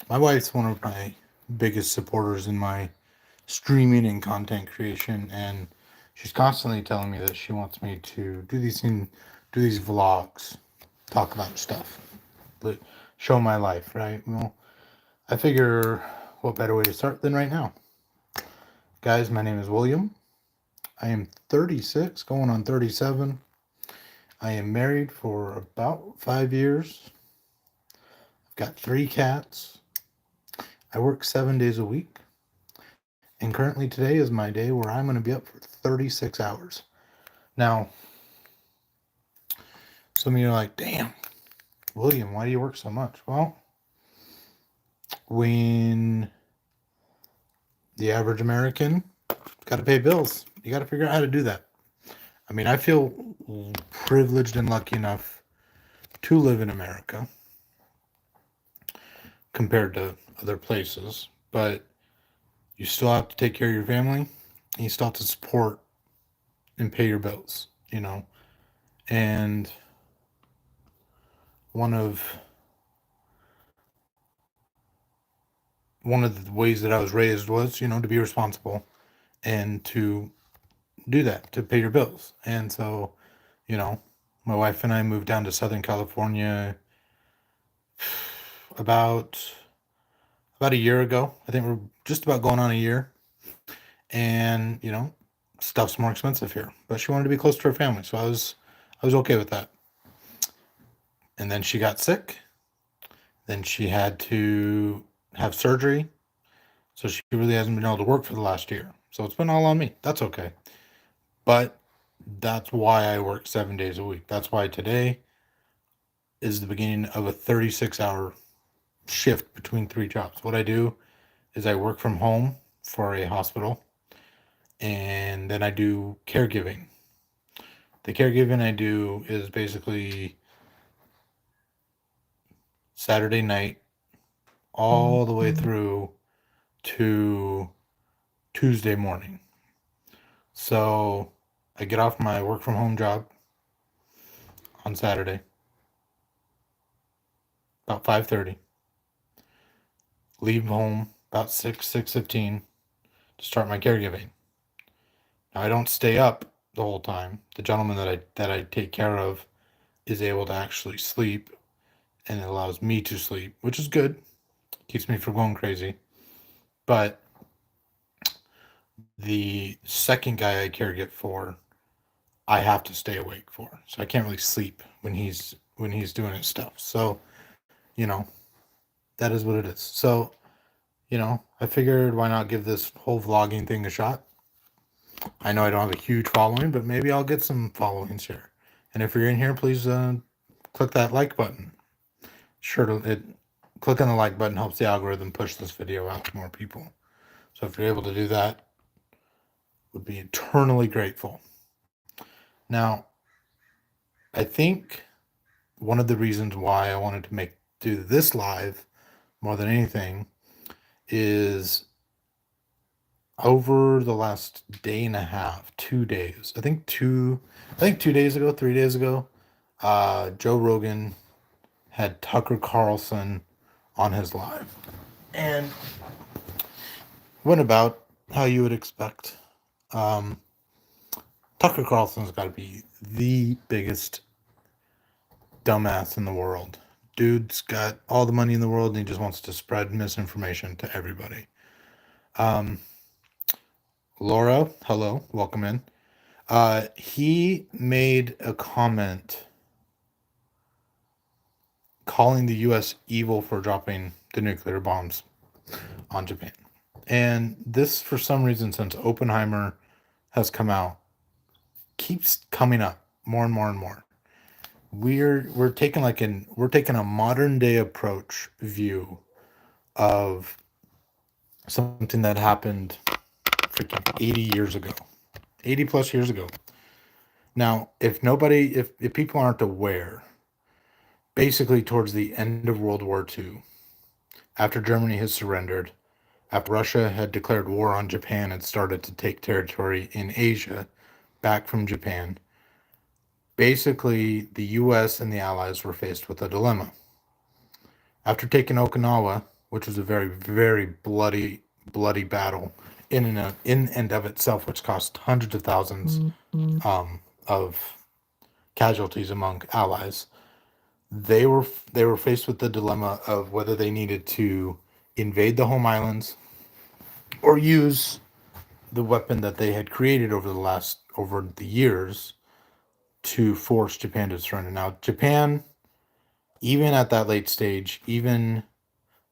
My wife's one of my biggest supporters in my streaming and content creation, and she's constantly telling me that she wants me to do these vlogs, talk about stuff, but show my life, right? Well, I figure what better way to start than right now. Guys, my name is William. I am 36, going on 37. I am married for about 5 years. I've got 3 cats. I work 7 days a week. And currently today is my day where I'm going to be up for 36 hours. Now, some of you are like, damn, William, why do you work so much? Well, when the average American got to pay bills, you got to figure out how to do that. I mean, I feel privileged and lucky enough to live in America compared to other places, but you still have to take care of your family and you still have to support and pay your bills, you know. And one of one of the ways that I was raised was, to be responsible and to do that, to pay your bills. And so, you know, my wife and I moved down to Southern California about a year ago. I think we're just about going on a year. And, stuff's more expensive here. But she wanted to be close to her family, so I was okay with that. And then she got sick. Then she had to have surgery. So she really hasn't been able to work for the last year. So it's been all on me. That's okay. But that's why I work 7 days a week. That's why today is the beginning of a 36-hour shift between 3 jobs. What I do is I work from home for a hospital, and then I do caregiving. The caregiving I do is basically Saturday night all the way through to Tuesday morning. So I get off my work from home job on Saturday about 5:30. Leave home about 6:15 to start my caregiving. Now I don't stay up the whole time. The gentleman that I take care of is able to actually sleep, and it allows me to sleep, which is good. Keeps me from going crazy. But the second guy I caregive for, I have to stay awake for. So I can't really sleep when he's doing his stuff. So, you know, that is what it is. So, I figured why not give this whole vlogging thing a shot. I know I don't have a huge following, but maybe I'll get some followings here. And if you're in here, please click that like button. Sure, click on the like button helps the algorithm push this video out to more people. So if you're able to do that, would be eternally grateful. Now, I think one of the reasons why I wanted to do this live more than anything is over the last day and a half, 2 days. I think 2 days ago, 3 days ago, Joe Rogan had Tucker Carlson on his live, and went about how you would expect. Um, Tucker Carlson's got to be the biggest dumbass in the world. Dude's got all the money in the world and he just wants to spread misinformation to everybody. Um, Laura, hello, welcome in. He made a comment calling the US evil for dropping the nuclear bombs on Japan. And this, for some reason, since Oppenheimer has come out, keeps coming up more and more and more. We're taking a modern day approach view of something that happened freaking 80 years ago, 80 plus years ago. Now, if people aren't aware, basically towards the end of World War II, after Germany had surrendered, after Russia had declared war on Japan and started to take territory in Asia back from Japan, basically the US and the Allies were faced with a dilemma. After taking Okinawa, which was a very, very bloody battle in and of itself, which cost hundreds of thousands of casualties among allies. They were they were faced with the dilemma of whether they needed to invade the home islands or use the weapon that they had created over the years to force Japan to surrender. Now, Japan, even at that late stage, even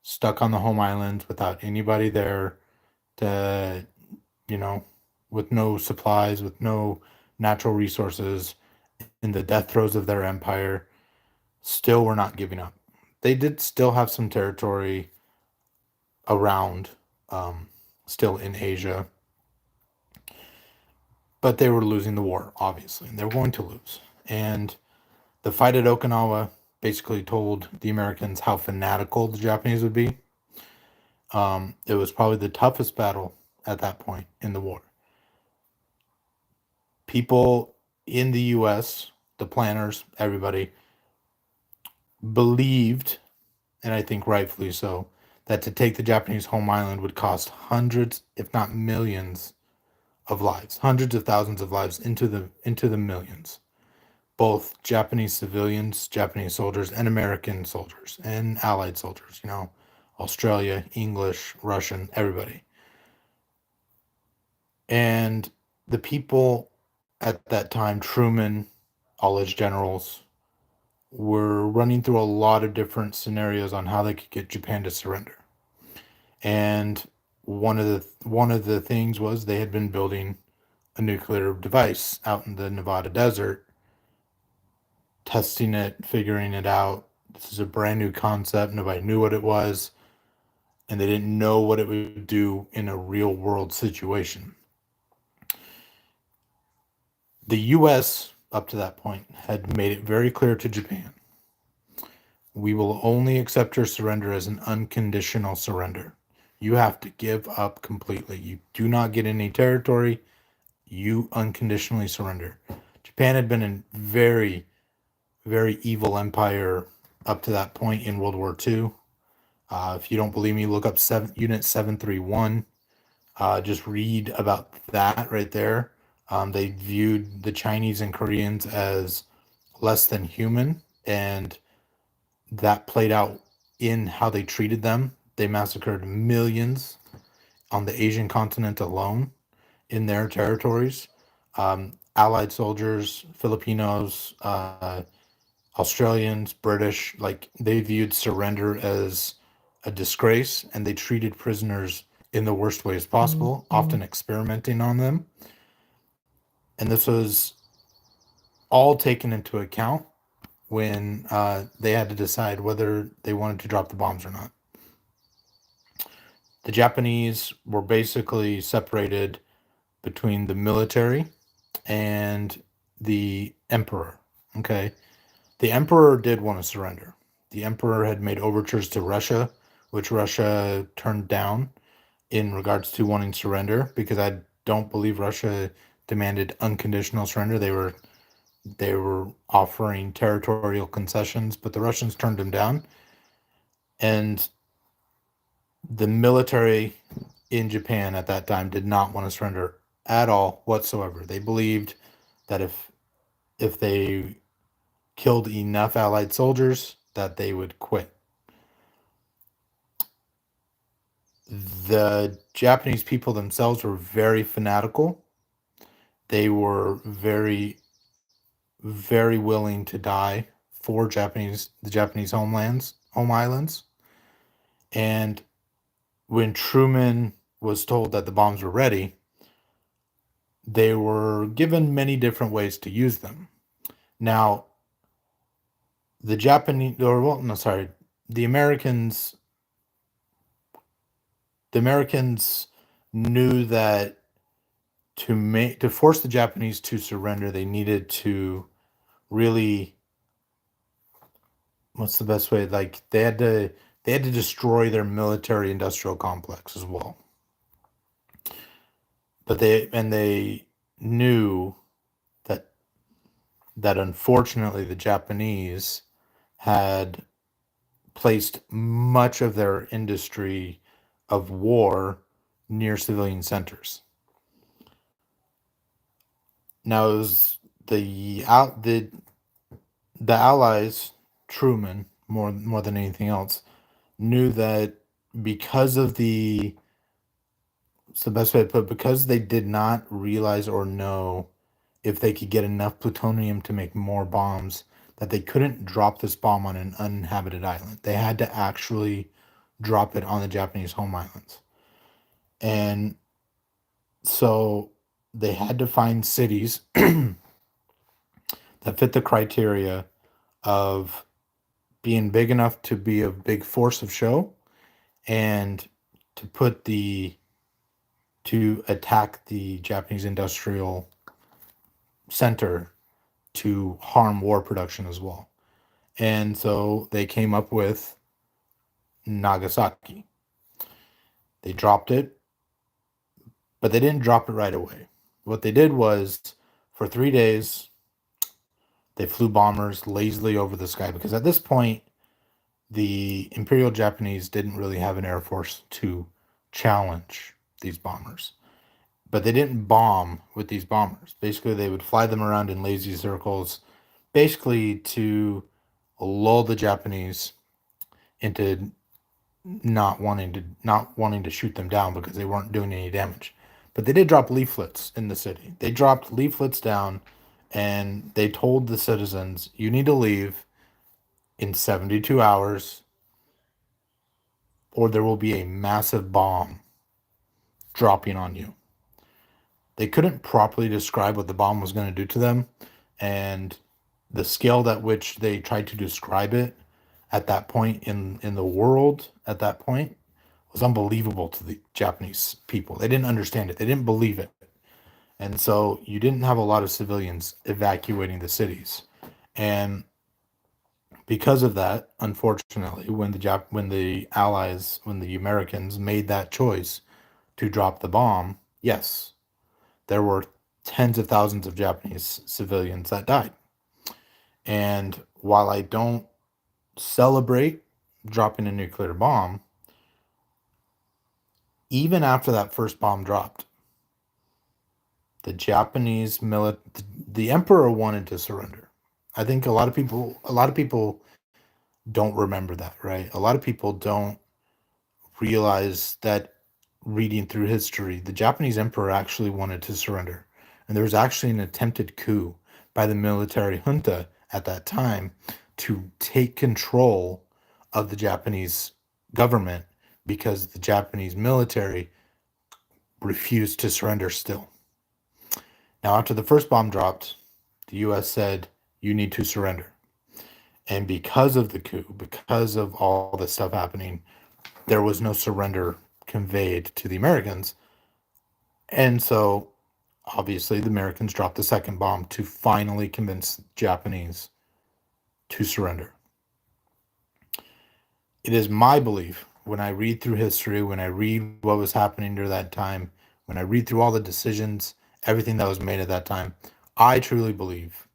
stuck on the home island without anybody there to, you know, with no supplies, with no natural resources, in the death throes of their empire, still were not giving up. They did still have some territory around, um, still in Asia, but they were losing the war, obviously, and they were going to lose. And the fight at Okinawa basically told the Americans how fanatical the Japanese would be. It was probably the toughest battle at that point in the war. People in the U.S., the planners, everybody believed, and I think rightfully so, that to take the Japanese home island would cost hundreds, if not millions, of lives, hundreds of thousands of lives into the millions. Both Japanese civilians, Japanese soldiers, and American soldiers, and Allied soldiers, Australia, English, Russian, everybody. And the people at that time, Truman, all his generals, were running through a lot of different scenarios on how they could get Japan to surrender. And one of the things was they had been building a nuclear device out in the Nevada desert, testing it, figuring it out. This is a brand new concept. Nobody knew what it was, and they didn't know what it would do in a real world situation. The US, up to that point, had made it very clear to Japan, we will only accept your surrender as an unconditional surrender. You have to give up completely. You do not get any territory. You unconditionally surrender. Japan had been a very, very evil empire up to that point in World War II. If you don't believe me, look up Unit 731. Just read about that right there. They viewed the Chinese and Koreans as less than human, and that played out in how they treated them. They massacred millions on the Asian continent alone in their territories. Allied soldiers, Filipinos, Australians, British, like they viewed surrender as a disgrace, and they treated prisoners in the worst ways possible, often experimenting on them. And this was all taken into account when they had to decide whether they wanted to drop the bombs or not. The Japanese were basically separated between the military and the emperor. Okay. The emperor did want to surrender. The emperor had made overtures to Russia, which Russia turned down in regards to wanting surrender, because I don't believe Russia demanded unconditional surrender. They were offering territorial concessions, but the Russians turned them down. And the military in Japan at that time did not want to surrender at all whatsoever. They believed that if they killed enough Allied soldiers, that they would quit. The Japanese people themselves were very fanatical. They were very, very willing to die for the Japanese home islands. And when Truman was told that the bombs were ready, they were given many different ways to use them. Now, the Japanese, or well, no, sorry, the Americans, the Americans knew that to force the Japanese to surrender, they needed to really, what's the best way? Like they had to destroy their military industrial complex as well. But they knew that unfortunately the Japanese had placed much of their industry of war near civilian centers. Now, it was the Allies, Truman, more than anything else, knew that because of the it's the best way to put it, because they did not realize or know if they could get enough plutonium to make more bombs, that they couldn't drop this bomb on an uninhabited island. They had to actually drop it on the Japanese home islands. And so they had to find cities that fit the criteria of being big enough to be a big force of show and to attack the Japanese industrial center to harm war production as well. And so they came up with Nagasaki. They dropped it, but they didn't drop it right away. What they did was, for 3 days, they flew bombers lazily over the sky because at this point, the Imperial Japanese didn't really have an air force to challenge these bombers. But they didn't bomb with these bombers. Basically, they would fly them around in lazy circles, basically to lull the Japanese into not wanting to shoot them down because they weren't doing any damage. But they did drop leaflets in the city. They dropped leaflets down and they told the citizens, you need to leave in 72 hours or there will be a massive bomb dropping on you. They couldn't properly describe what the bomb was going to do to them, and the scale at which they tried to describe it at that point in the world at that point was unbelievable to the Japanese people. They didn't understand it. They didn't believe it. And so you didn't have a lot of civilians evacuating the cities. And because of that, unfortunately, when the Americans made that choice to drop the bomb, yes, there were tens of thousands of Japanese civilians that died. And while I don't celebrate dropping a nuclear bomb, even after that first bomb dropped, the the emperor wanted to surrender. I think a lot of people don't remember that, right? A lot of people don't realize that reading through history, the Japanese emperor actually wanted to surrender. And there was actually an attempted coup by the military junta at that time to take control of the Japanese government because the Japanese military refused to surrender still. Now, after the first bomb dropped, the US said, you need to surrender. And because of the coup, because of all this stuff happening, there was no surrender conveyed to the Americans. And so, obviously, the Americans dropped the second bomb to finally convince the Japanese to surrender. It is my belief, when I read through history, when I read what was happening during that time, when I read through all the decisions, everything that was made at that time, I truly believe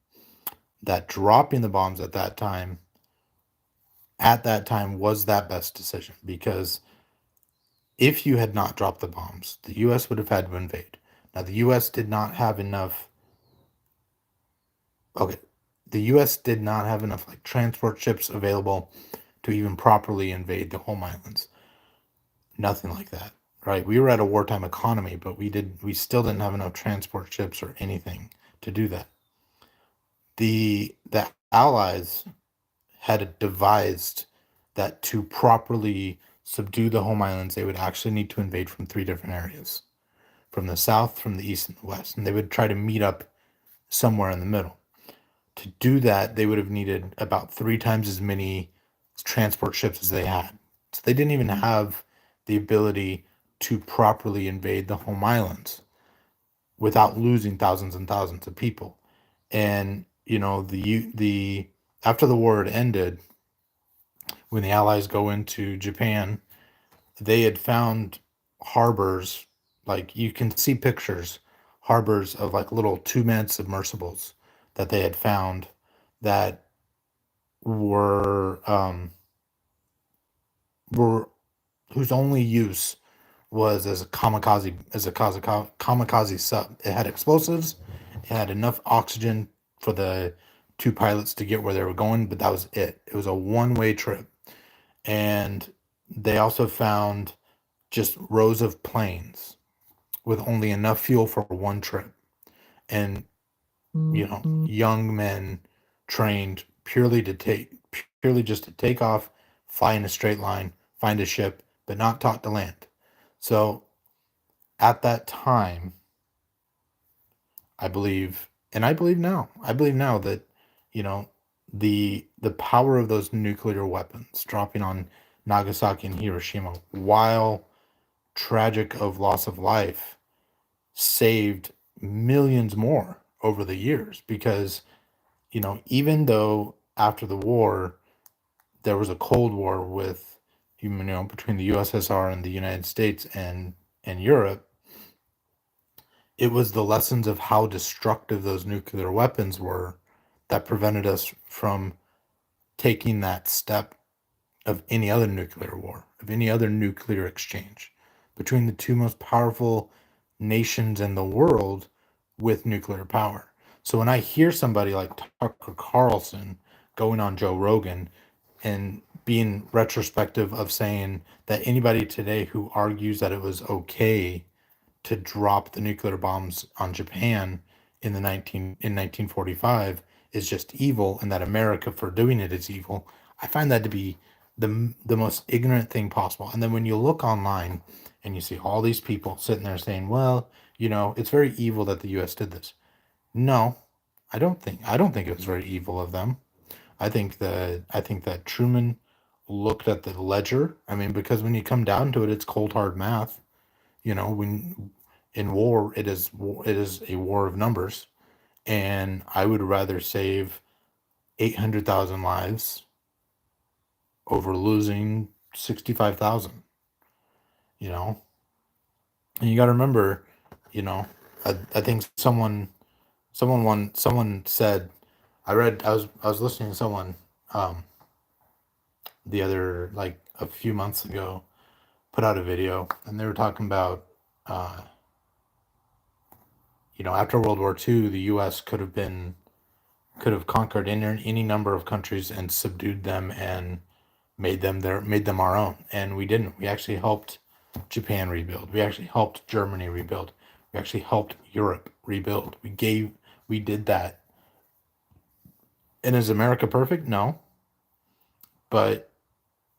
that dropping the bombs at that time was that best decision, because if you had not dropped the bombs, the US would have had to invade. Now, the US did not have enough. Okay, the US did not have enough like transport ships available to even properly invade the home islands. Nothing like that, right? We were at a wartime economy, but we still didn't have enough transport ships or anything to do that. The Allies had devised that to properly subdue the home islands, they would actually need to invade from three different areas, from the south, from the east, and the west. And they would try to meet up somewhere in the middle. To do that, they would have needed about 3 times as many transport ships as they had. So they didn't even have the ability to properly invade the home islands without losing thousands and thousands of people. And the after the war had ended, when the Allies go into Japan, they had found harbors, like you can see pictures, harbors of like little 2-man submersibles that they had found that were were whose only use was as a kamikaze sub. It had explosives, it had enough oxygen for the two pilots to get where they were going, but that was it. It was a one-way trip. And they also found just rows of planes with only enough fuel for one trip. And young men trained purely just to take off, fly in a straight line, find a ship, but not taught to land. So at that time, I believe, and I believe now that, you know, the power of those nuclear weapons dropping on Nagasaki and Hiroshima, while tragic of loss of life, saved millions more over the years. Because, even though after the war there was a Cold War with, between the USSR and the United States and Europe, it was the lessons of how destructive those nuclear weapons were that prevented us from taking that step of any other nuclear war, of any other nuclear exchange between the two most powerful nations in the world with nuclear power. So when I hear somebody like Tucker Carlson going on Joe Rogan and being retrospective of saying that anybody today who argues that it was okay to drop the nuclear bombs on Japan in 1945 is just evil, and that America for doing it is evil. I find that to be the most ignorant thing possible. And then when you look online and you see all these people sitting there saying, "Well, it's very evil that the U.S. did this." No, I don't think it was very evil of them. I think that Truman looked at the ledger. I mean, because when you come down to it, it's cold hard math. When in war, it is a war of numbers, and I would rather save 800,000 lives over losing 65,000. You know, and you got to remember, you know, I think someone said, I was listening to someone um the other, like, a few months ago, put out a video, and they were talking about, uh after World War II, the U.S. could have conquered any number of countries and subdued them and made them our own. And we didn't. We actually helped Japan rebuild. We actually helped Germany rebuild. We actually helped Europe rebuild. We did that. And is America perfect? No. But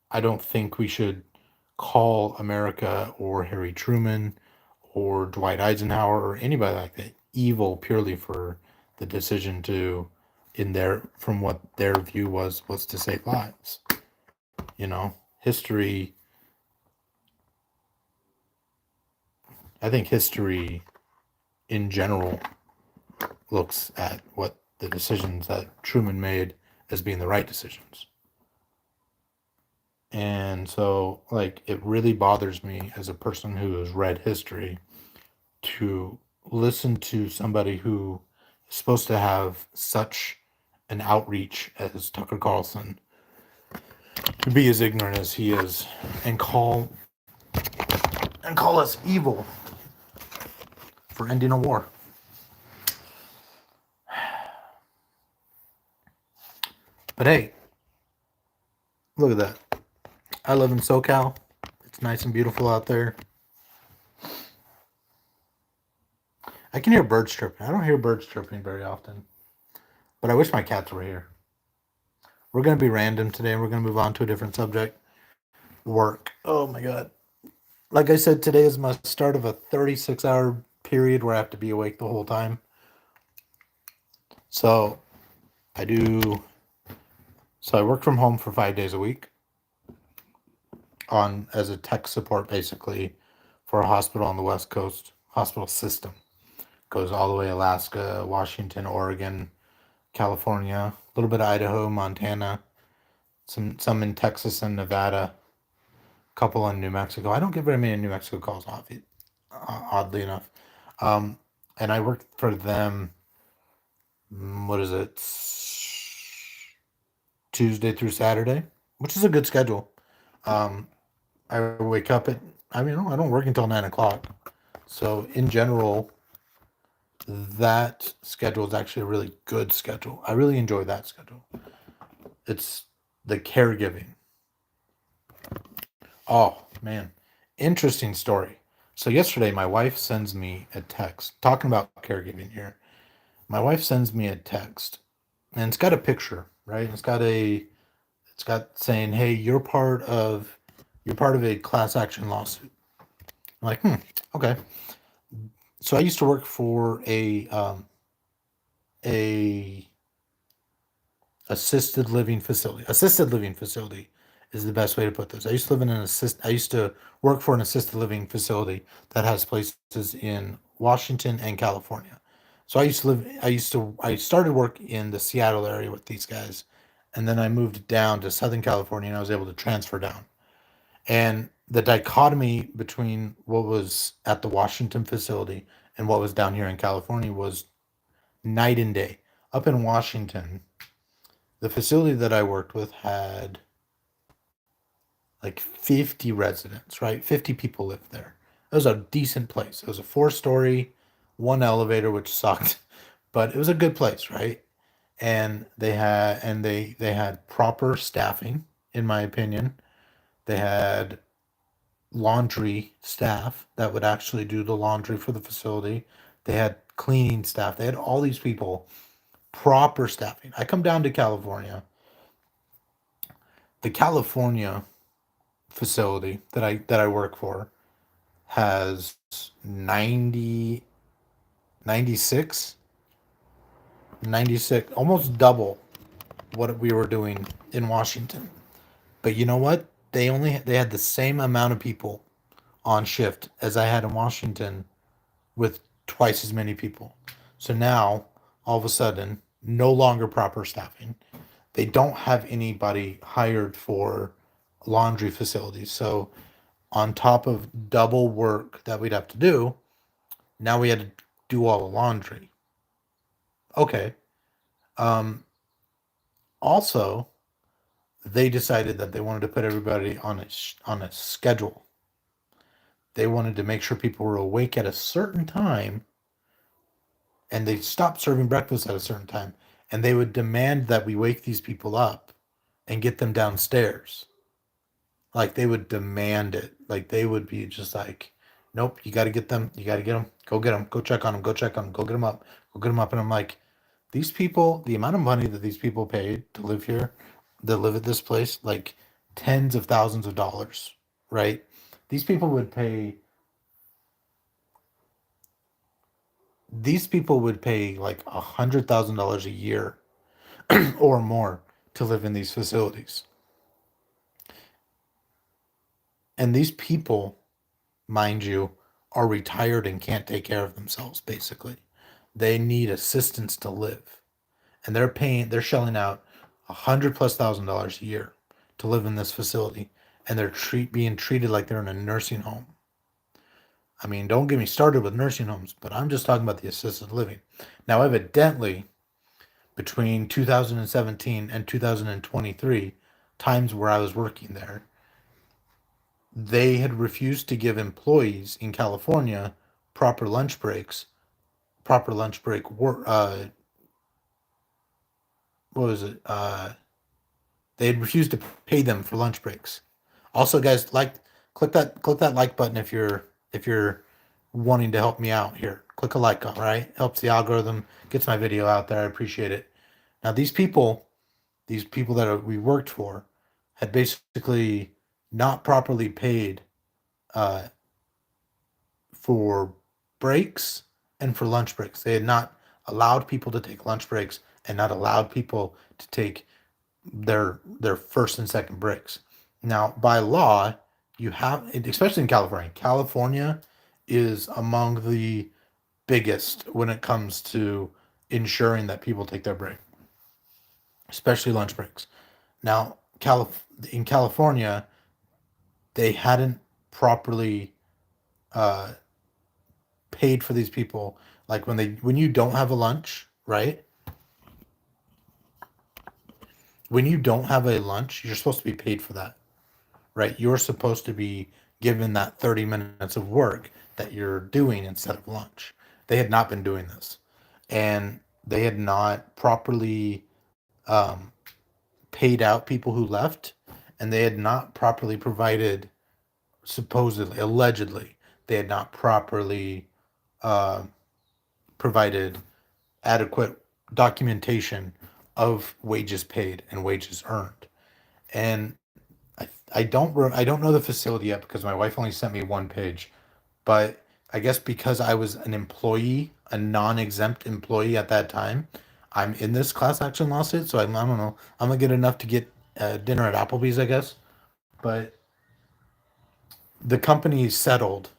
I don't think we should call America or Harry Truman or Dwight Eisenhower or anybody like that evil purely for the decision to, in their from what their view was to save lives. History. I think history in general looks at what the decisions that Truman made as being the right decisions. And so, like, it really bothers me as a person who has read history to listen to somebody who is supposed to have such an outreach as Tucker Carlson to be as ignorant as he is and call us evil for ending a war. But hey, look at that. I live in SoCal. It's nice and beautiful out there. I can hear birds chirping. I don't hear birds chirping very often. But I wish my cats were here. We're going to be random today, and we're going to move on to a different subject. Work. Oh my God. Like I said, today is my start of a 36-hour period where I have to be awake the whole time. So I do. So I work from home for 5 days a week on as a tech support, basically, for a hospital on the West Coast. Hospital system goes all the way Alaska, Washington, Oregon, California, a little bit of Idaho, Montana, some in Texas and Nevada, a couple in New Mexico. I don't get very many New Mexico calls, oddly enough. And I work for them. What is it? Tuesday through Saturday, which is a good schedule. I wake up at, I mean, I don't work until 9 o'clock. So in general, that schedule is actually a really good schedule. I really enjoy that schedule. It's the caregiving. Oh, man. Interesting story. So yesterday, my wife sends me a text talking about caregiving here. My wife sends me a text and it's got a picture, right? It's got saying, "Hey, you're part of a class action lawsuit." I'm like, okay. So I used to work for a assisted living facility. Assisted living facility is the best way to put this. I used to work for an assisted living facility that has places in Washington and California. So I started work in the Seattle area with these guys, and then I moved down to Southern California and I was able to transfer down. And the dichotomy between what was at the Washington facility and what was down here in California was night and day. Up in Washington, the facility that I worked with had like 50 residents, right? 50 people lived there. It was a decent place. It was a 4 story, one elevator, which sucked, but it was a good place, right? And they had proper staffing, in my opinion. They had laundry staff that would actually do the laundry for the facility. They had cleaning staff. They had all these people, proper staffing. I come down to California. The California facility that I work for has 90, 96, 96, almost double what we were doing in Washington. But you know what? They had the same amount of people on shift as I had in Washington with twice as many people. So now, all of a sudden, no longer proper staffing. They don't have anybody hired for laundry facilities. So, on top of double work that we'd have to do, now we had to do all the laundry. Okay. Um, Also, they decided that they wanted to put everybody on on a schedule. They wanted to make sure people were awake at a certain time, and they stopped serving breakfast at a certain time, and they would demand that we wake these people up and get them downstairs. Like they would demand it. Like they would be just like, "Nope, you got to get them. You got to get them. Go get them. Go check on them. Go check on them. Go get them up. Go get them up." And I'm like, these people, the amount of money that these people paid to live here, that live at this place, like tens of thousands of dollars, right? These people would pay. These people would pay like $100,000 a year or more to live in these facilities. And these people, mind you, are retired and can't take care of themselves, basically. They need assistance to live. And they're shelling out 100 plus thousand dollars a year to live in this facility. And they're being treated like they're in a nursing home. I mean, don't get me started with nursing homes, but I'm just talking about the assisted living. Now, evidently, between 2017 and 2023, times where I was working there, they had refused to give employees in California proper lunch breaks, proper lunch break work. What was it? They had refused to pay them for lunch breaks. Also, guys, click that like button if you're wanting to help me out here. Click a like, all right? Helps the algorithm, gets my video out there. I appreciate it. Now, these people that we worked for had basically not properly paid uh, for breaks and for lunch breaks. They had not allowed people to take lunch breaks and not allowed people to take their first and second breaks. Now, by law, you have, especially in California. California is among the biggest when it comes to ensuring that people take their break, especially lunch breaks. Now, in California, they hadn't properly uh, paid for these people. Like when you don't have a lunch, right? When you don't have a lunch, you're supposed to be paid for that, right? You're supposed to be given that 30 minutes of work that you're doing instead of lunch. They had not been doing this, and they had not properly um, paid out people who left, and they had not properly provided, supposedly, allegedly, they had not properly uh, provided adequate documentation of wages paid and wages earned. And I don't know the facility yet because my wife only sent me one page, but I guess because I was an employee, a non-exempt employee at that time, I'm in this class action lawsuit. So I don't know. I'm gonna get enough to get dinner at Applebee's, I guess. But the company settled.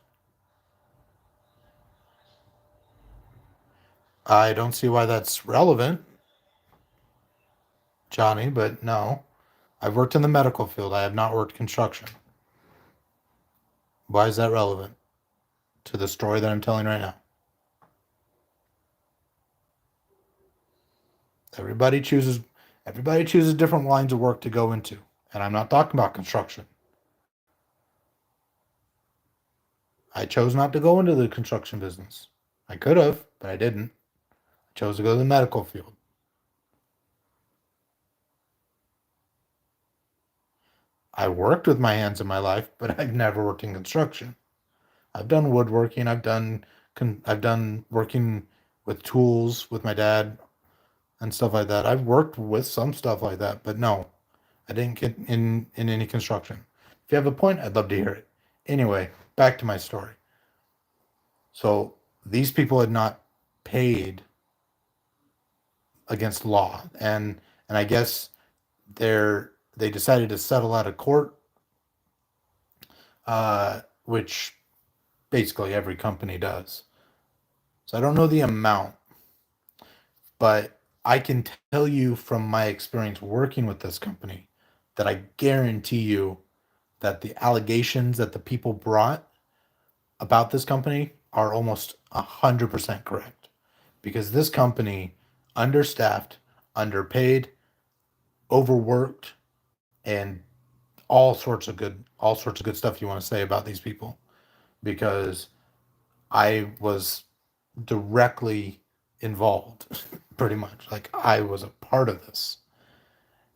I don't see why that's relevant, Johnny. But no, I've worked in the medical field. I have not worked construction. Why is that relevant to the story that I'm telling right now? Everybody chooses everybody chooses different lines of work to go into. And I'm not talking about construction. I chose not to go into the construction business. I could have, but I didn't. I chose to go to the medical field. I worked with my hands in my life, but I've never worked in construction. I've done woodworking. I've done working with tools with my dad and stuff like that. I've worked with some stuff like that, but no, I didn't get in any construction. If you have a point, I'd love to hear it. Anyway, back to my story. So these people had not paid against law, and I guess they decided to settle out of court, which basically every company does. So I don't know the amount, but I can tell you from my experience working with this company that I guarantee you that the allegations that the people brought about this company are almost 100% correct, because this company understaffed, underpaid, overworked, and all sorts of good stuff you want to say about these people, because I was directly involved pretty much, like I was a part of this.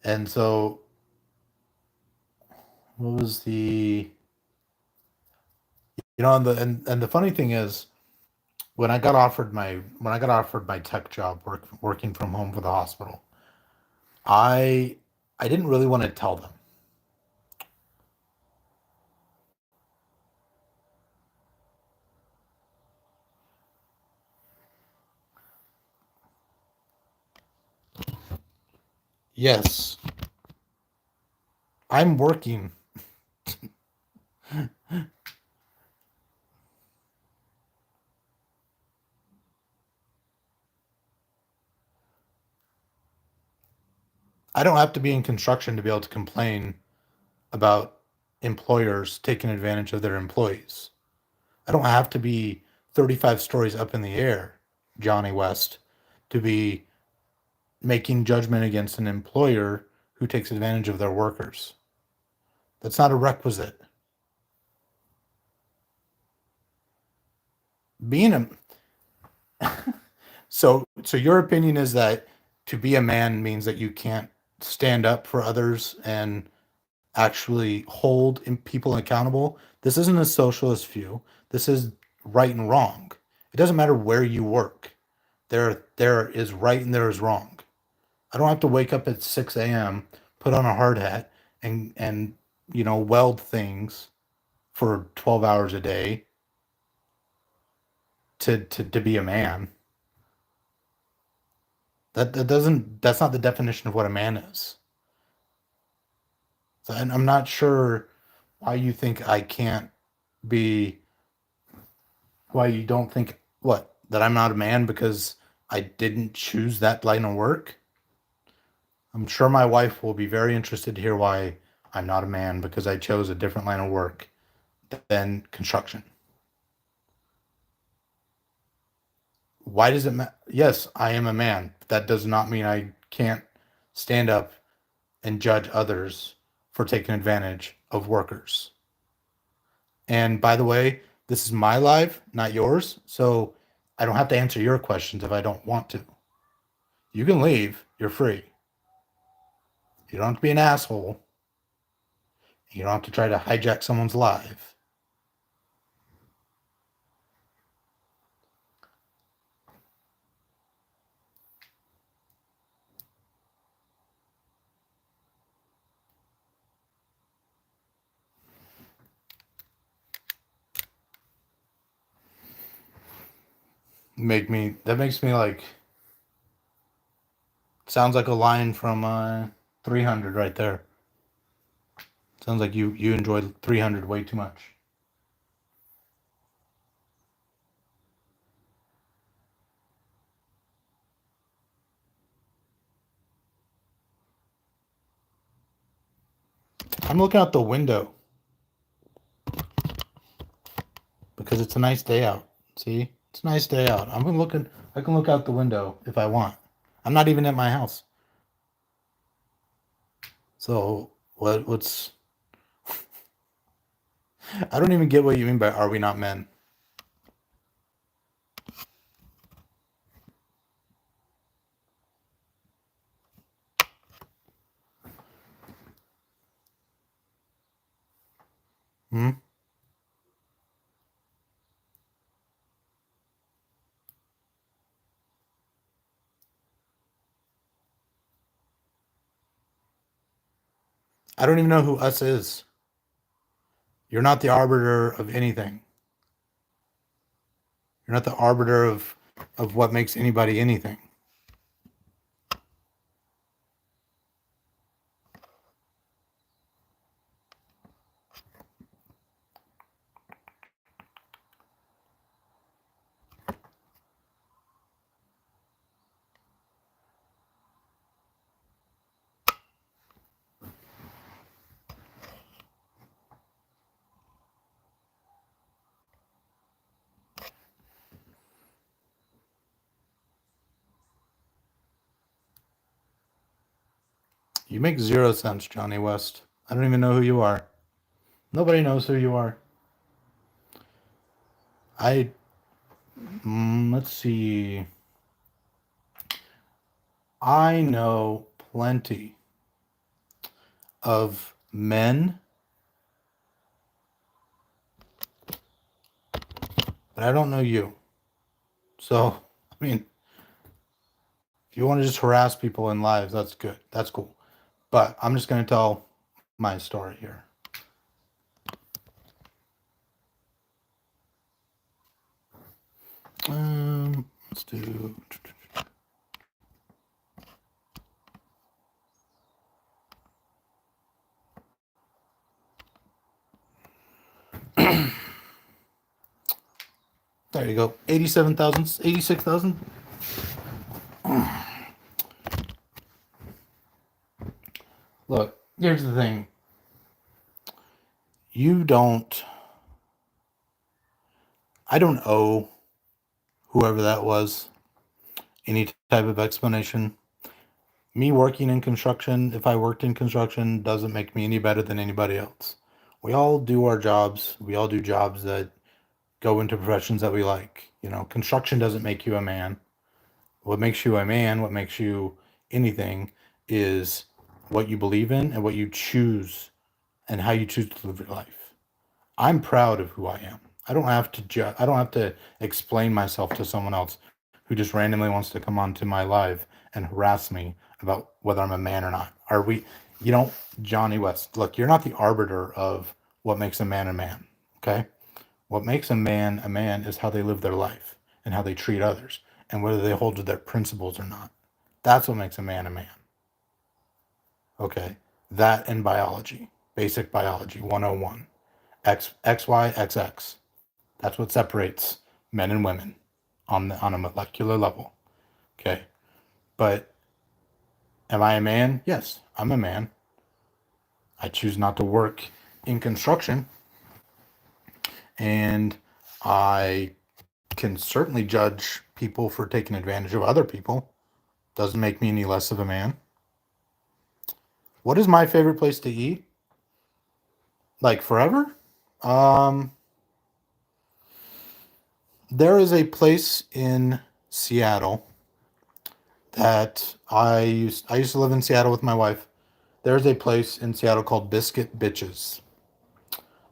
And so what was the and the funny thing is, when I got offered my tech job, working from home for the hospital, I I didn't really want to tell them. Yes, I'm working. I don't have to be in construction to be able to complain about employers taking advantage of their employees. I don't have to be 35 stories up in the air, Johnny West, to be making judgment against an employer who takes advantage of their workers. That's not a requisite. Being a so your opinion is that to be a man means that you can't stand up for others and actually hold people accountable. This isn't a socialist view. This is right and wrong. It doesn't matter where you work. There is right and there is wrong. I don't have to wake up at 6 a.m., put on a hard hat, and weld things for 12 hours a day to be a man. That's not the definition of what a man is. So, and I'm not sure why you think I can't be why you don't think what that I'm not a man because I didn't choose that line of work. I'm sure my wife will be very interested to hear why I'm not a man because I chose a different line of work than construction. Why does it matter? Yes, I am a man. That does not mean I can't stand up and judge others for taking advantage of workers. And by the way, this is my live, not yours. So I don't have to answer your questions if I don't want to. You can leave. You're free. You don't have to be an asshole. You don't have to try to hijack someone's live. That makes me like, sounds like a line from 300 right there. Sounds like you enjoyed 300 way too much. I'm looking out the window because it's a nice day out. See? It's a nice day out. I can look out the window if I want. I'm not even at my house. So what's I don't even get what you mean by are we not men? Hmm? I don't even know who us is. You're not the arbiter of anything. You're not the arbiter of what makes anybody anything. You make zero sense, Johnny West. I don't even know who you are. Nobody knows who you are. I let's see. I know plenty of men, but I don't know you. So, I mean, if you want to just harass people in lives, that's good. That's cool. But I'm just going to tell my story here. Let's do. There you go. 87,000, 86,000. Look, here's the thing. You don't. I don't owe whoever that was any type of explanation. Me working in construction, if I worked in construction, doesn't make me any better than anybody else. We all do our jobs. We all do jobs that go into professions that we like. You know, construction doesn't make you a man. What makes you a man, what makes you anything, is what you believe in and what you choose and how you choose to live your life. I'm proud of who I am. I don't have to explain myself to someone else who just randomly wants to come onto my live and harass me about whether I'm a man or not. Are we, you know, Johnny West, look, you're not the arbiter of what makes a man, okay? What makes a man is how they live their life and how they treat others and whether they hold to their principles or not. That's what makes a man a man. Okay? That and biology, basic biology 101. XY, XX. That's what separates men and women on a molecular level. Okay? But am I a man? Yes, I'm a man. I choose not to work in construction, and I can certainly judge people for taking advantage of other people. Doesn't make me any less of a man. What is my favorite place to eat? Like forever. Um, there is a place in Seattle that I used to live in Seattle with my wife. There's a place in Seattle called Biscuit Bitches.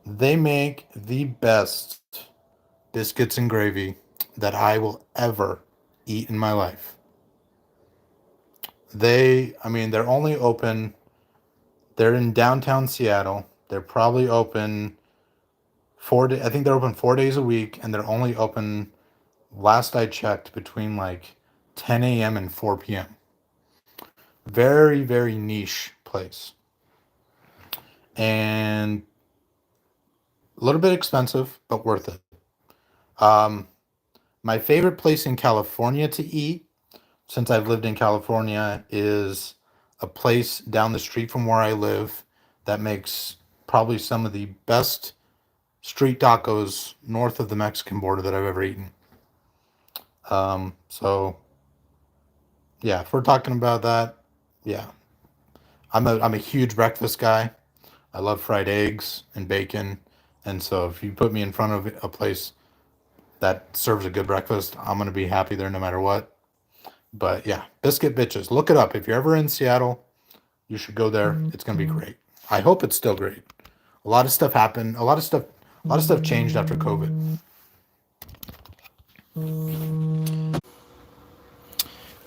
They make the best biscuits and gravy that I will ever eat in my life. I mean, they're only open, they're in downtown Seattle. They're probably open I think they're open 4 days a week, and they're only open, last I checked, between like 10 a.m. and 4 p.m. Very, very niche place. And a little bit expensive, but worth it. Um, my favorite place in California to eat, since I've lived in California, is a place down the street from where I live that makes probably some of the best street tacos north of the Mexican border that I've ever eaten. So yeah, if we're talking about that, yeah, I'm a huge breakfast guy. I love fried eggs and bacon, and so if you put me in front of a place that serves a good breakfast, I'm gonna be happy there no matter what. But yeah, Biscuit Bitches. Look it up if you're ever in Seattle. You should go there. It's gonna be great. I hope it's still great. A lot of stuff happened. A lot of stuff changed after COVID.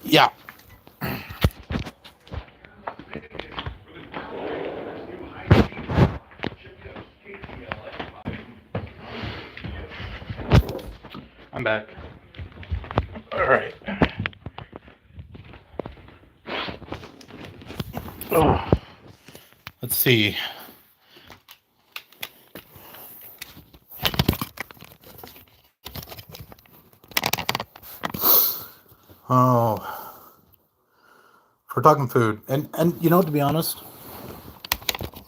Yeah, I'm back. All right. Oh, let's see. Oh, if we're talking food, and to be honest,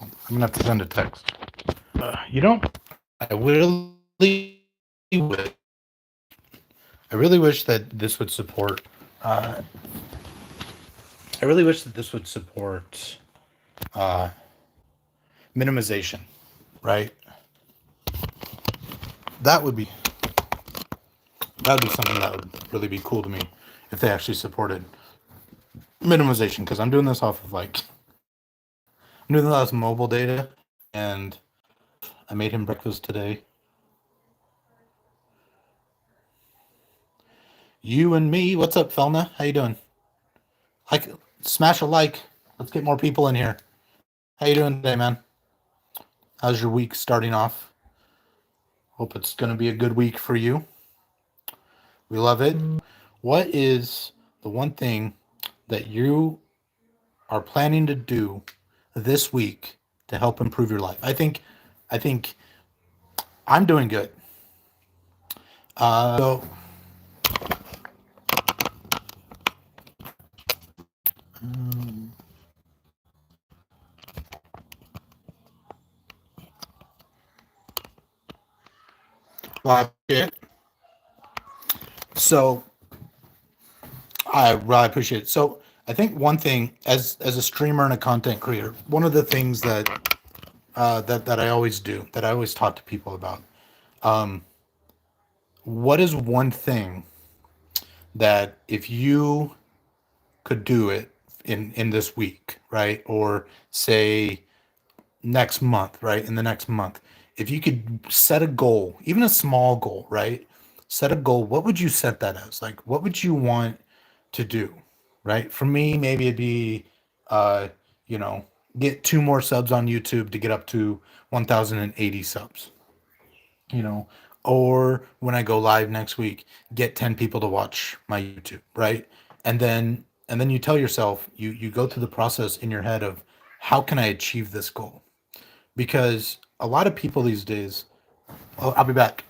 I'm gonna have to send a text. You know, I wish, I really wish that this would support. Uh, I really wish that this would support uh, minimization, right? That would be that would be something that would really be cool to me if they actually supported minimization. Because I'm doing this off of I'm doing this off mobile data, and I made him breakfast today. You and me, what's up, Felna? How you doing? Like, smash a like. Let's get more people in here. How you doing today, man? How's your week starting off? Hope it's going to be a good week for you. We love it. What is the one thing that you are planning to do this week to help improve your life? I think I'm doing good. So yeah. So I really appreciate it. So I think one thing, as a streamer and a content creator, one of the things that I always do, that I always talk to people about, what is one thing that if you could do it in this week, right? Or say next month, right? In the next month, if you could set a goal, even a small goal, right? Set a goal. What would you set that as? Like, what would you want to do, right? For me, maybe it'd be, uh, you know, get 2 more subs on YouTube to get up to 1,080 subs, you know, or when I go live next week, get 10 people to watch my YouTube, right? And then you tell yourself, you go through the process in your head of how can I achieve this goal? Because a lot of people these days, oh, I'll be back.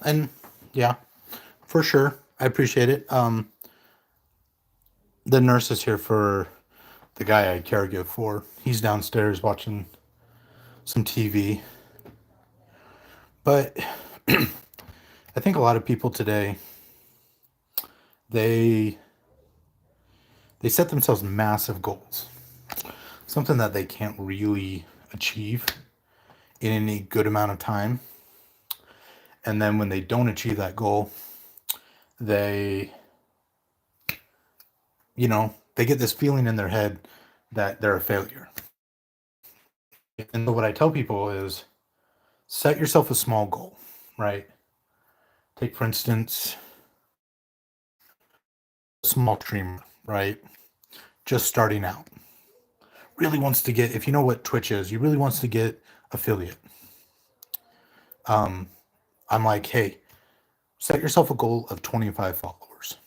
And yeah, for sure. I appreciate it. The nurse is here for the guy I caregive for. He's downstairs watching some TV. But I think a lot of people today they they set themselves massive goals, something that they can't really achieve in any good amount of time. And then when they don't achieve that goal, they, they get this feeling in their head that they're a failure. And so what I tell people is set yourself a small goal, right? Take, for instance, a small streamer, right? Just starting out. Really wants to get, if you know what Twitch is, he really wants to get affiliate. I'm like, hey, set yourself a goal of 25 followers.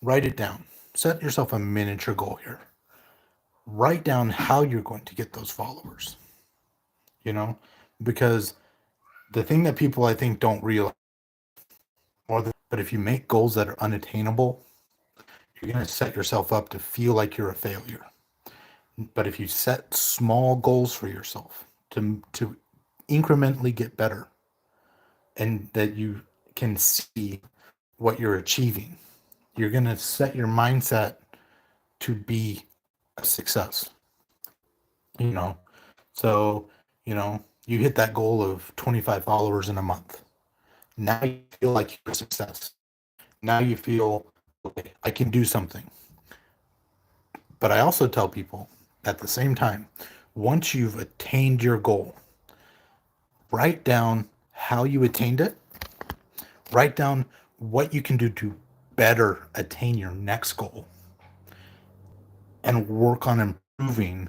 Write it down. Set yourself a miniature goal here. Write down how you're going to get those followers, you know, because the thing that people I think don't realize, but if you make goals that are unattainable, you're going to set yourself up to feel like you're a failure. But if you set small goals for yourself to incrementally get better, and that you can see what you're achieving, you're going to set your mindset to be a success, you know. So, you hit that goal of 25 followers in a month. Now you feel like you're a success. Now you feel, okay, I can do something. But I also tell people at the same time, once you've attained your goal, write down how you attained it, write down what you can do to better attain your next goal, and work on improving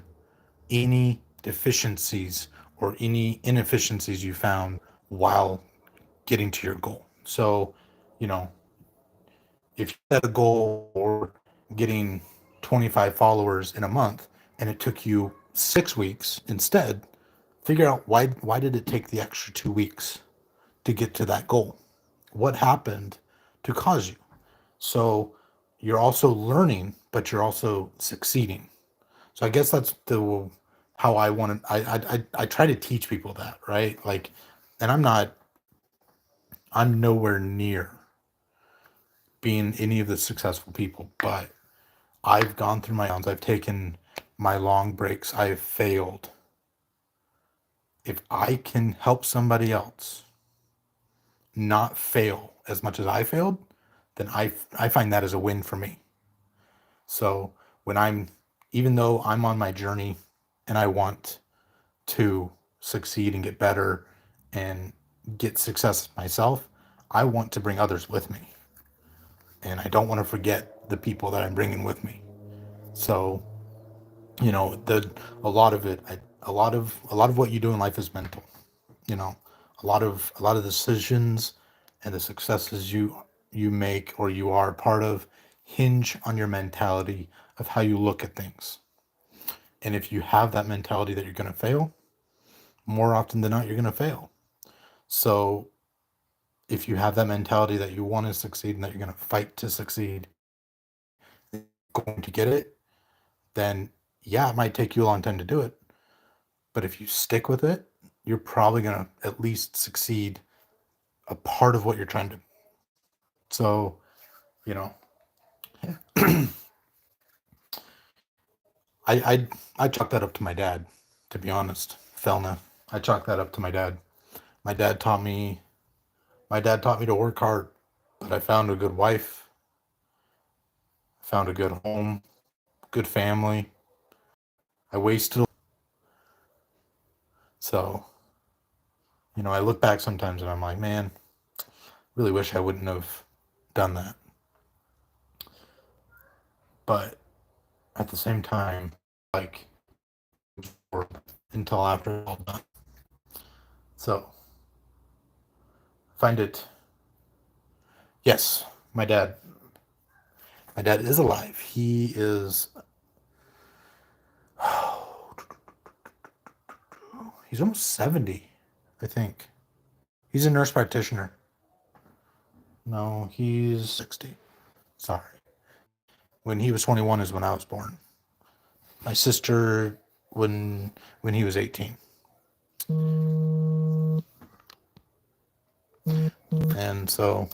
any deficiencies or any inefficiencies you found while getting to your goal. So, you know, if you set a goal for getting 25 followers in a month and it took you 6 weeks instead, figure out why did it take the extra 2 weeks to get to that goal? What happened to cause you? So you're also learning, but you're also succeeding. So I guess that's the how I want to. I try to teach people that, right? Like, and I'm nowhere near being any of the successful people, but I've gone through my downs. I've taken my long breaks. I've failed. If I can help somebody else not fail as much as I failed, then I find that as a win for me. So when even though I'm on my journey and I want to succeed and get better and get success myself, I want to bring others with me. And I don't want to forget the people that I'm bringing with me. So, the a lot of it, a lot of what you do in life is mental. You know, a lot of decisions and the successes you make or you are part of hinge on your mentality of how you look at things. And if you have that mentality that you're going to fail, more often than not, you're going to fail. So if you have that mentality that you want to succeed and that you're going to fight to succeed, going to get it, then yeah, it might take you a long time to do it. But if you stick with it, you're probably going to at least succeed a part of what you're trying to. So, you know, I I chalk that up to my dad, to be honest. Felna. I chalk that up to my dad. My dad taught me my dad taught me to work hard, but I found a good wife, found a good home, good family. I wasted. So, I look back sometimes and I'm like, man, really wish I wouldn't have done that. But at the same time, like, until after it's all done. So, find it. Yes, my dad. My dad is alive. He is. He's almost 70, I think. He's a nurse practitioner. No, he's 60. Sorry. When he was 21 is when I was born. My sister when he was 18. And so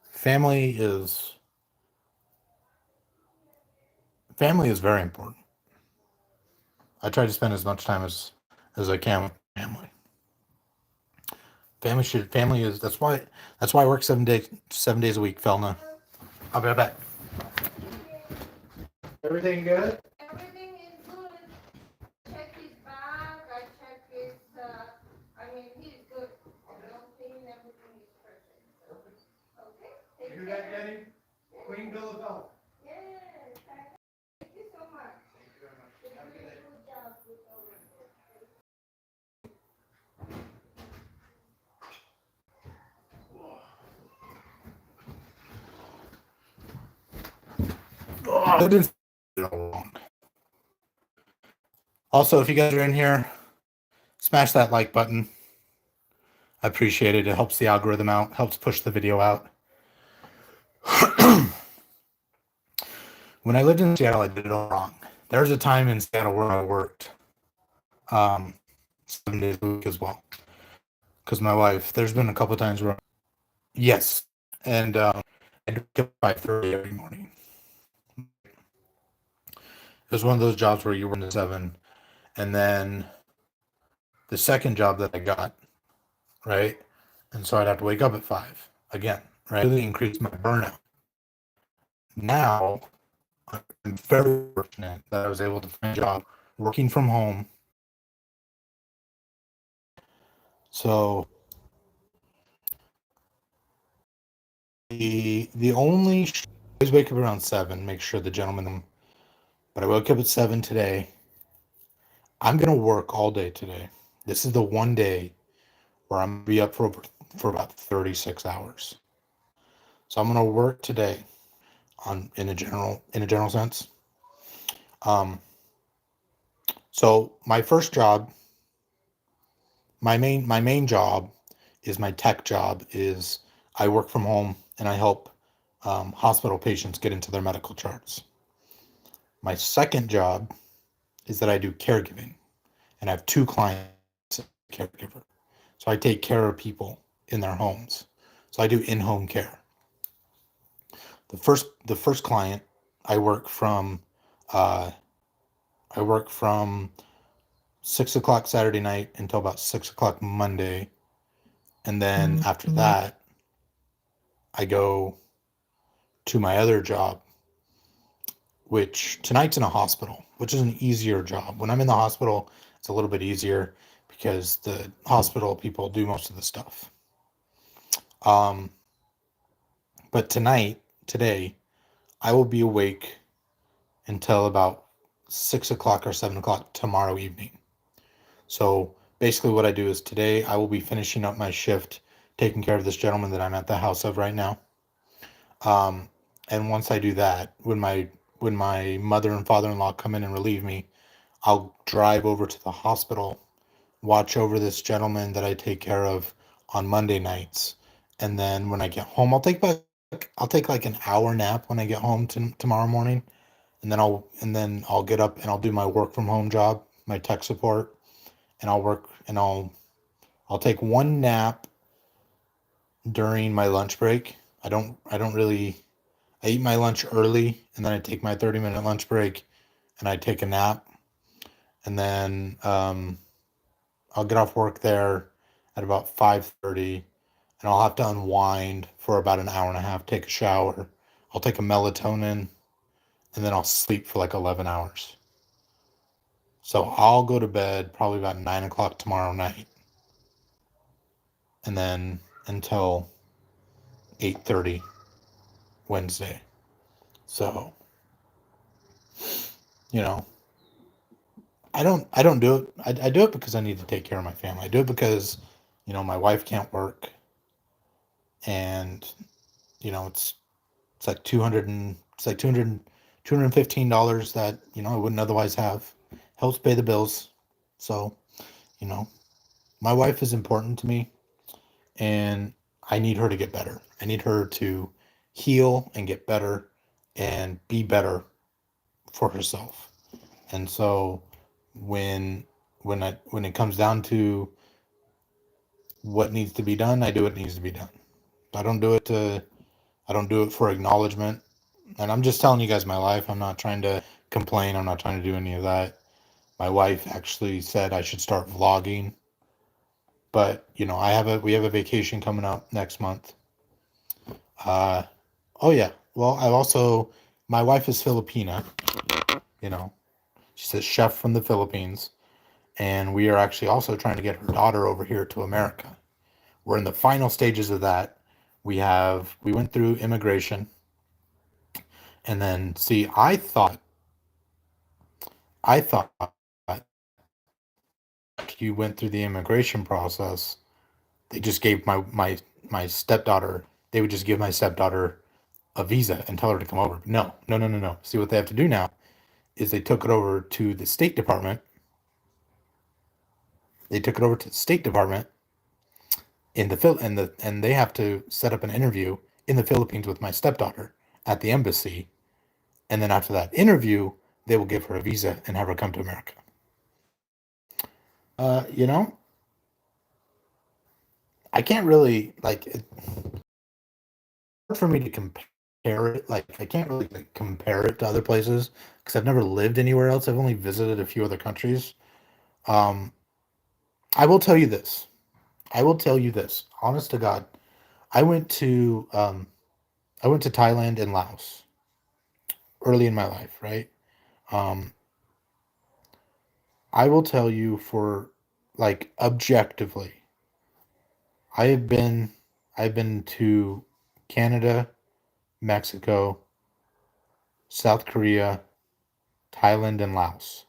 family is very important. I try to spend as much time as I can with family. Family is that's why I work 7 days a week, Felna. I'll be right back. Everything good? Everything is good. Check his bag. I check his. I mean, he's good. Everything is perfect. Okay. You got getting Queen Bill of Health. Yes. Thank you so much. Thank you very much. You're doing a good job with all of this. Oh, it didn't long. Also, if you guys are in here, smash that like button. I appreciate it. It helps the algorithm out, helps push the video out. When I lived in Seattle, I did it all wrong. There was a time in Seattle where I worked 7 days a week as well. Because my wife, there's been a couple of times where, yes, and I do it at 5:30 every morning. It was one of those jobs where you were in the 7, and then the second job that I got, right, and so I'd have to wake up at 5 again, right? Really increased my burnout. Now, I'm very fortunate that I was able to find a job working from home. So the only I always wake up around 7, make sure the gentleman, but I woke up at 7 today. I'm gonna work all day today. This is the one day where I'm gonna be up for about 36 hours. So I'm gonna work today on in a general sense. Um, so my first job, my main job is my tech job is I work from home and I help hospital patients get into their medical charts. My second job is that I do caregiving and I have two clients as a caregiver. So I take care of people in their homes. So I do in-home care. The first client I work from uh, I work from 6 o'clock Saturday night until about 6 o'clock Monday, and then after that I go to my other job, which tonight's in a hospital, which is an easier job. When I'm in the hospital, it's a little bit easier because the hospital people do most of the stuff. Um, but today, I will be awake until about 6 o'clock or 7 o'clock tomorrow evening. So basically, what I do is today I will be finishing up my shift, taking care of this gentleman that I'm at the house of right now. Um, and once I do that, when my mother and father-in-law come in and relieve me, I'll drive over to the hospital, watch over this gentleman that I take care of on Monday nights, and then when I get home, I'll take like an hour nap when I get home tomorrow morning, and then I'll get up and I'll do my work from home job, my tech support, and I'll work and I'll take one nap during my lunch break. I don't really I eat my lunch early and then I take my 30-minute lunch break and I take a nap and then I'll get off work there at about 5:30 and I'll have to unwind for about an hour and a half, take a shower. I'll take a melatonin and then I'll sleep for like 11 hours. So I'll go to bed probably about 9 o'clock tomorrow night and then until 8:30 Wednesday. So, you know, I don't do it. I do it because I need to take care of my family. I do it because, my wife can't work and, it's like 200 and it's like $215 that, I wouldn't otherwise have. Helps pay the bills. So, you know, my wife is important to me and I need her to get better. I need her to heal and get better and be better for herself. And so when when it comes down to what needs to be done, I do what needs to be done. I don't do it to I don't do it for acknowledgement. And I'm just telling you guys my life. I'm not trying to complain. I'm not trying to do any of that. My wife actually said I should start vlogging, but we have a vacation coming up next month. Uh, oh yeah. Well, I've also my wife is Filipina. You know, she's a chef from the Philippines, and we are actually also trying to get her daughter over here to America. We're in the final stages of that. We went through immigration, and then see, I thought after you went through the immigration process, they just gave my stepdaughter. They would just give my stepdaughter a visa and tell her to come over. No, no, no, no, no. See what they have to do now is they took it over to the State Department. They took it over to the State Department in the Phil and they have to set up an interview in the Philippines with my stepdaughter at the embassy, and then after that interview, they will give her a visa and have her come to America. You know, I can't really like it's hard for me to compare it. Like I can't really like, compare it to other places because I've never lived anywhere else. I've only visited a few other countries. Um, I will tell you this. I will tell you this. Honest to God, I went to um, I went to Thailand and Laos early in my life, right? Um, I will tell you for like objectively, I have been I've been to Canada, Mexico, South Korea, Thailand, and Laos.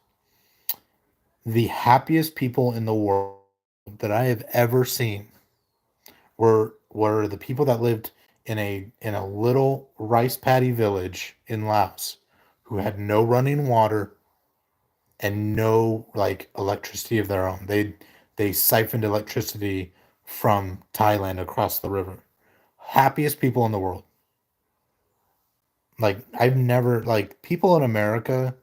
The happiest people in the world that I have ever seen were the people that lived in a little rice paddy village in Laos who had no running water and no like electricity of their own. They siphoned electricity from Thailand across the river. Happiest people in the world. Like I've never like people in America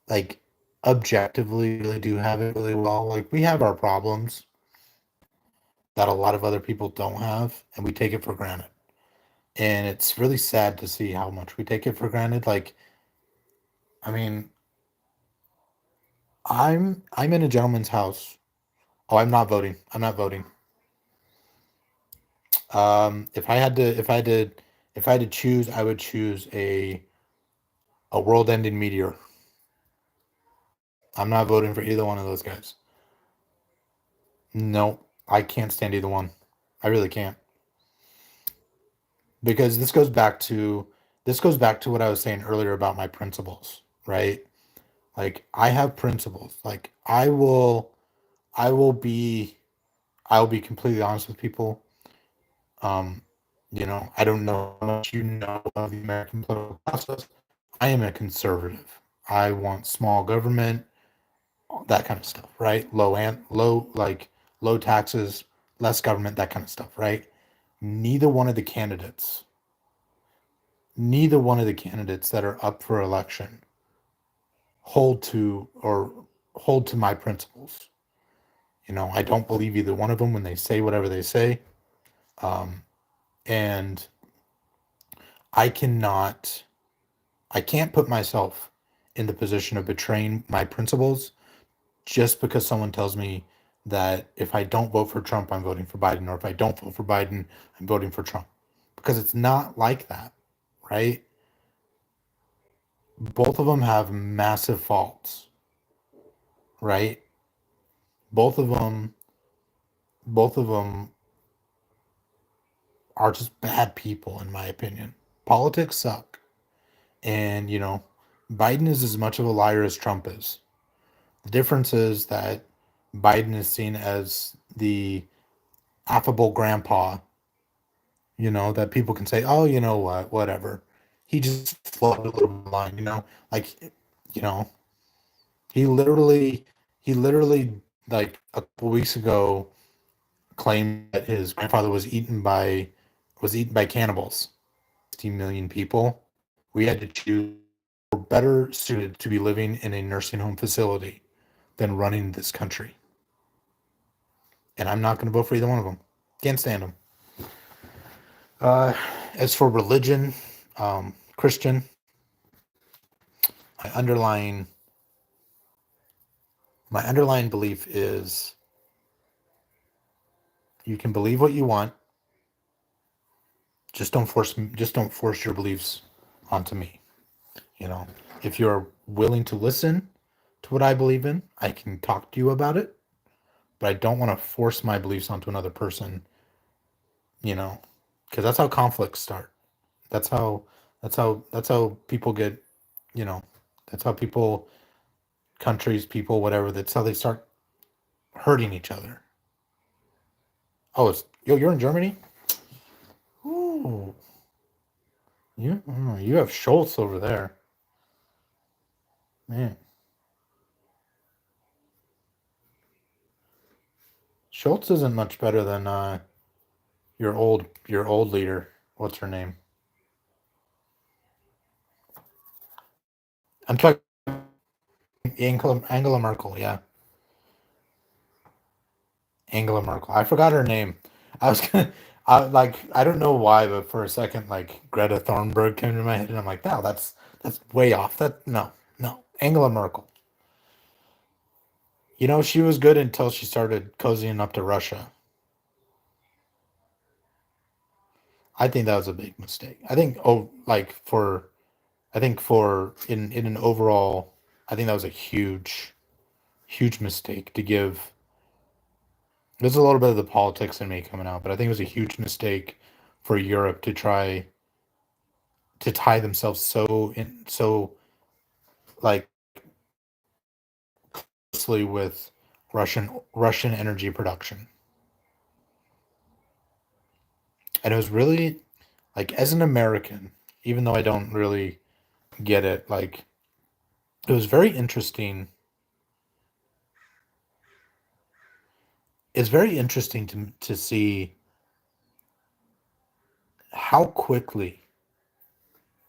like objectively really do have it really well. Like we have our problems that a lot of other people don't have and we take it for granted. And it's really sad to see how much we take it for granted. Like I mean, I'm in a gentleman's house. Oh, I'm not voting. I'm not voting. If I had to, if I had to choose, I would choose a world-ending meteor. I'm not voting for either one of those guys. No, I can't stand either one. I really can't because this goes back to what I was saying earlier about my principles, right? Like I have principles. Like I will be I will be completely honest with people. Um, I don't know how much you know of the American political process. I am a conservative. I want small government, that kind of stuff, right? Low taxes, less government, that kind of stuff, right? Neither one of the candidates, neither one of the candidates that are up for election hold to or hold to my principles. I don't believe either one of them when they say whatever they say. Um, and I cannot I can't put myself in the position of betraying my principles just because someone tells me that if I don't vote for Trump, I'm voting for Biden, or if I don't vote for Biden, I'm voting for Trump. Because it's not like that, right? Both of them have massive faults, right? Both of them, both of them are just bad people, in my opinion. Politics suck, and Biden is as much of a liar as Trump is. The difference is that Biden is seen as the affable grandpa, that people can say, oh, you know what, whatever. He just floated a little line, like, you know, he literally, like a couple weeks ago claimed that his grandfather was eaten by cannibals. 60 million people. We had to choose. We're better suited to be living in a nursing home facility than running this country. And I'm not going to vote for either one of them. Can't stand them. As for religion, Christian, my underlying my underlying belief is you can believe what you want, just don't force your beliefs onto me. You know, if you're willing to listen to what I believe in, I can talk to you about it, but I don't want to force my beliefs onto another person, you know, because that's how conflicts start. That's how that's how people get, you know, that's how people, countries, people, whatever, that's how they start hurting each other. Oh, you're in Germany? Ooh, you have Schultz over there. Man, Schultz isn't much better than your old leader. What's her name? I'm talking Angela Merkel. Yeah, Angela Merkel. I forgot her name. I was gonna. I don't know why, but for a second, like Greta Thunberg came to my head, and I'm like, no, that's way off. No, Angela Merkel. She was good until she started cozying up to Russia. I think that was a big mistake. I think for in an overall, I think that was a huge mistake to give. There's a little bit of the politics in me coming out, but I think it was a huge mistake for Europe to try to tie themselves so like closely with Russian energy production. And it was really like, as an American, even though I don't really get it, like it was very interesting. It's very interesting to see how quickly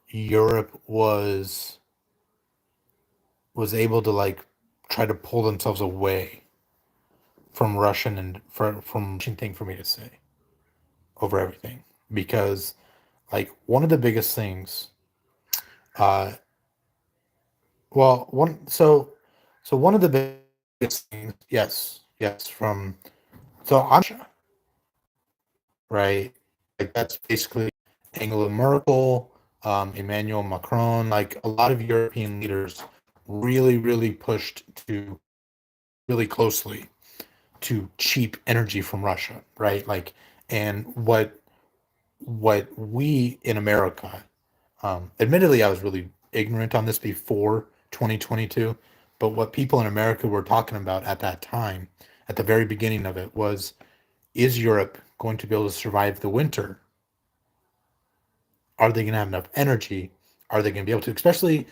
Europe was able to like try to pull themselves away from from Russian thing for me to say over everything, because like one of the biggest things, uh well one so one of the biggest things, yes, from so I'm right, like that's basically Angela Merkel, Emmanuel Macron, like a lot of European leaders really pushed to really closely to cheap energy from Russia, right? Like, and what we in America, admittedly, I was really ignorant on this before 2022, but what people in America were talking about at that time, at the very beginning of it, was, is Europe going to be able to survive the winter? Are they going to have enough energy? Are they going to be able to, especially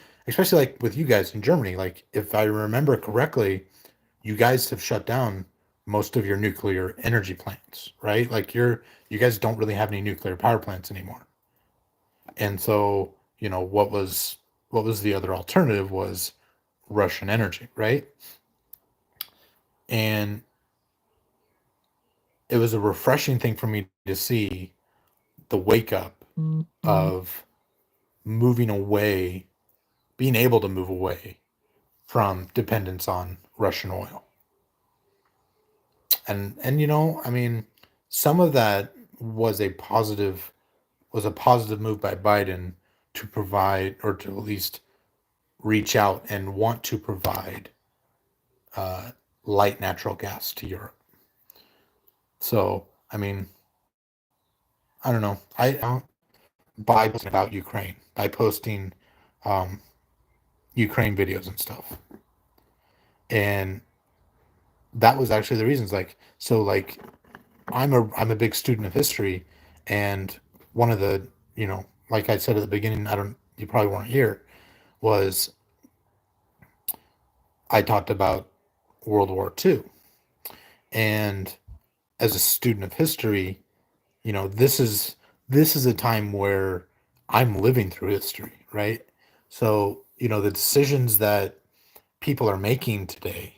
like with you guys in Germany? Like, if I remember correctly, you guys have shut down most of your nuclear energy plants, right? Like, you guys don't really have any nuclear power plants anymore. And so, what was the other alternative was Russian energy, right? And it was a refreshing thing for me to see the wake up of moving away, being able to move away from dependence on Russian oil. And I mean, some of that was a positive move by Biden to provide, or to at least reach out and want to provide, uh, light natural gas to Europe. So, I mean, I don't know. By posting about Ukraine, by posting um, Ukraine videos and stuff, and that was actually the reasons. Like, so, like I'm a big student of history, and one of the, like I said at the beginning, I don't, you probably weren't here, was I talked about World War II, and as a student of history, this is a time where I'm living through history, right? So, the decisions that people are making today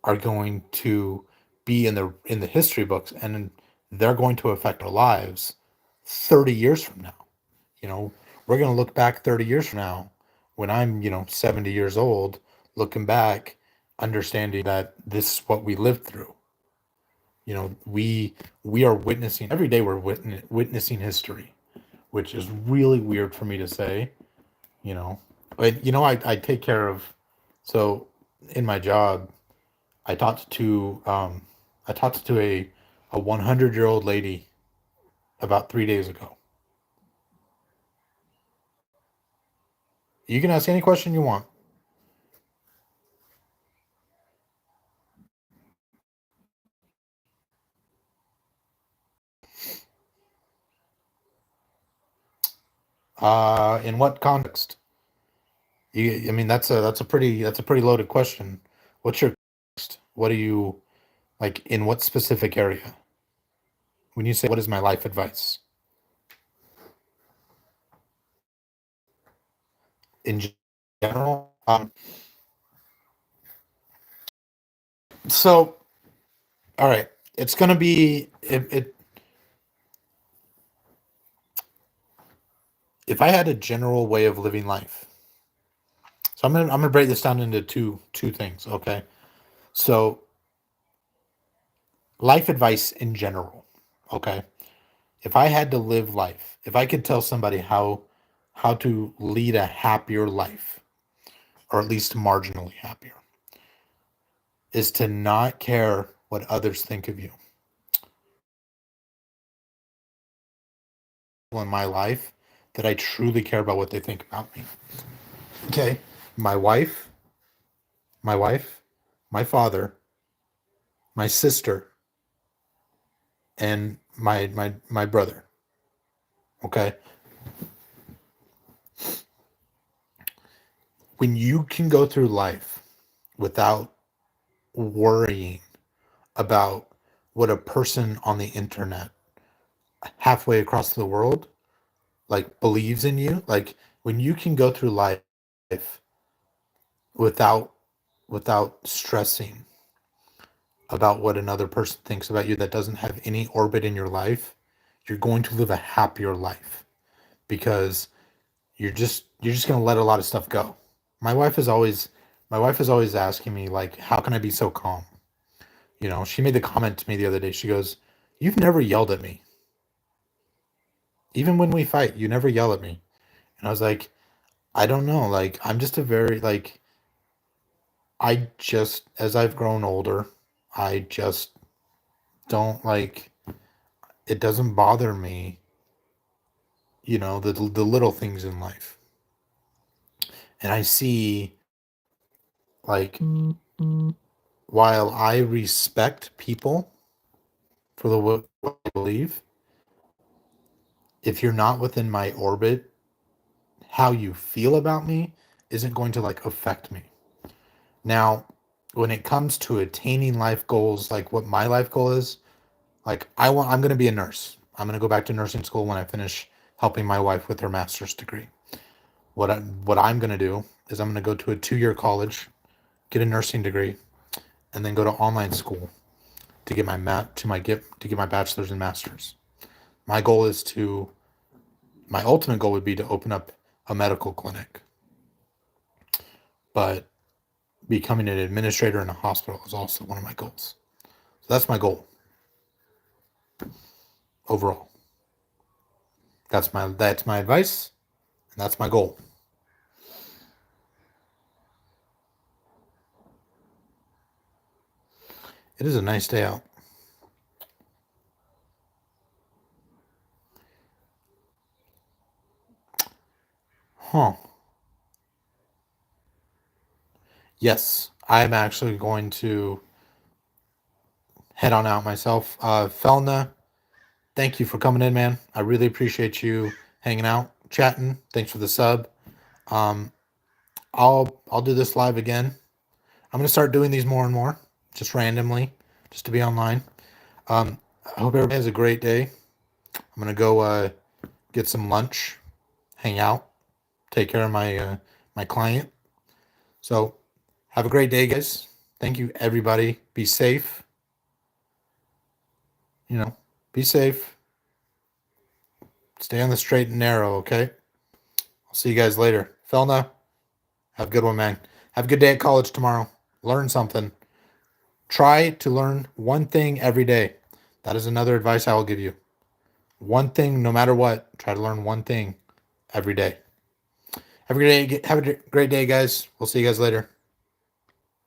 are going to be in the history books, and they're going to affect our lives 30 years from now. You know, we're going to look back 30 years from now when I'm, 70 years old, looking back, understanding that this is what we lived through. We are witnessing every day. We're witnessing history, which is really weird for me to say. But I take care of. So in my job, I talked to a 100-year-old lady about 3 days ago. You can ask any question you want. In what context? I mean, that's a pretty loaded question. What's your context? What do you like in what specific area? When you say what is my life advice in general? So all right, it's gonna be if I had a general way of living life. So I'm gonna break this down into two things. Okay, so life advice in general. Okay, if I had to live life, if I could tell somebody how to lead a happier life, or at least marginally happier, is to not care what others think of you. In my life, that I truly care about what they think about me. Okay, my wife, my wife, my father, my sister, and my brother. Okay, when you can go through life without worrying about what a person on the internet halfway across the world like believes in you, like when you can go through life without stressing about what another person thinks about you that doesn't have any orbit in your life, you're going to live a happier life because you're just going to let a lot of stuff go. My wife is always asking me like, how can I be so calm? She made the comment to me the other day. She goes, "You've never yelled at me. Even when we fight, you never yell at me." And I was like, "I don't know. Like, I'm just a very like as I've grown older, I just don't like it doesn't bother me, the little things in life. And I see like while I respect people for what they believe, if you're not within my orbit, how you feel about me isn't going to like affect me. Now, when it comes to attaining life goals, like what my life goal is, like I'm going to be a nurse. I'm going to go back to nursing school when I finish helping my wife with her master's degree. What I'm going to do is I'm going to go to a 2-year college, get a nursing degree, and then go to online school to get my bachelor's and master's. My goal is to my ultimate goal would be to open up a medical clinic, but becoming an administrator in a hospital is also one of my goals. So that's my goal overall. That's my advice, and that's my goal. It is a nice day out. Huh. Yes, I'm actually going to head on out myself. Felna, thank you for coming in, man. I really appreciate you hanging out, chatting. Thanks for the sub. Um, I'll do this live again. I'm gonna start doing these more and more, just randomly, just to be online. I hope everybody has a great day. I'm gonna go get some lunch, hang out, take care of my client. So have a great day, guys. Thank you, everybody. Be safe. Be safe. Stay on the straight and narrow, okay? I'll see you guys later. Felna, have a good one, man. Have a good day at college tomorrow. Learn something. Try to learn one thing every day. That is another advice I will give you. One thing, no matter what, try to learn one thing every day. Have a great day, guys. We'll see you guys later.